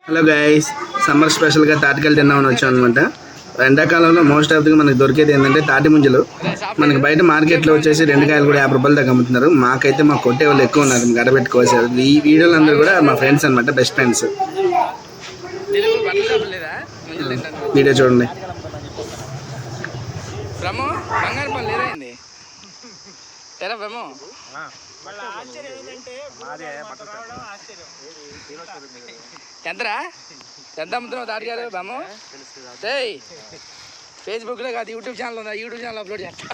Hello guys, summer స్పెషల్గా తాటికాయలు తిన్నామని వచ్చాం అనమాట. ఎండాకాలంలో మోస్ట్ ఆఫ్ ది మనకి దొరికేది ఏంటంటే తాటి ముంజలు. మనకి బయట మార్కెట్లో వచ్చేసి 2 కాయలు కూడా 50 రూపాయల దాకా అమ్ముతున్నారు. మాకైతే మా కొట్టే వాళ్ళు ఎక్కువ ఉన్నారు, గడబెట్టుకోవాల్సారు. ఈ వీడియోలు అందరూ కూడా మా ఫ్రెండ్స్ అనమాట, బెస్ట్ ఫ్రెండ్స్. వీడియో చూడండి. ఎంతరా ఎంత అమ్ముతున్నావు తాటికాయలు బాము? ఫేస్బుక్లో కాదు, యూట్యూబ్ ఛానల్ ఉందా? యూట్యూబ్ ఛానల్ అప్లోడ్ చేస్తా.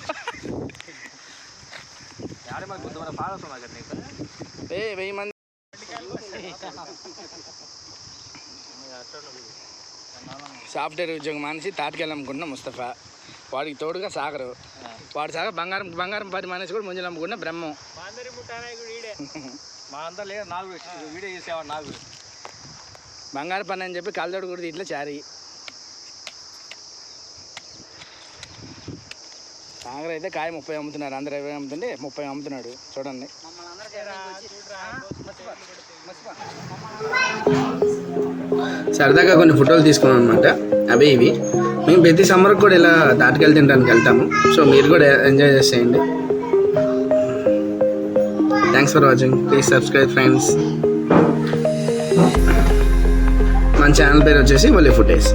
ఏ 1000 మంది సాఫ్ట్వేర్ ఉద్యోగం మానేసి తాటికాయలు అమ్ముకుంటున్నా ముస్తఫా. వాడికి తోడుగా సాగరు. వాడు సాగర్ బంగారం 10 మానేసి కూడా ముంజలు అమ్ముకున్న బ్రహ్మం. మా అంతా లేదు, నాకు వీడియో చేసేవాడు. నాకు బంగారు పని అని చెప్పి కళ్ళతోడు కూడా ఇట్లా చారి సాగర్ అయితే కాయ 30 అమ్ముతున్నారు. అందరు 20 అమ్ముతుంటే 30 అమ్ముతున్నాడు. చూడండి. సరదాగా కొన్ని ఫోటోలు తీసుకున్నాం అనమాట. అవే ఇవి. మేము ప్రతి సమ్మర్ కూడా ఇలా తాటికాయలు తినడానికి వెళ్తాము. సో మీరు కూడా ఎంజాయ్ చేసేయండి. Thanks for watching. Please subscribe friends. మన ఛానల్ పేరు వచ్చేసి ఒలీ ఫుటేజ్.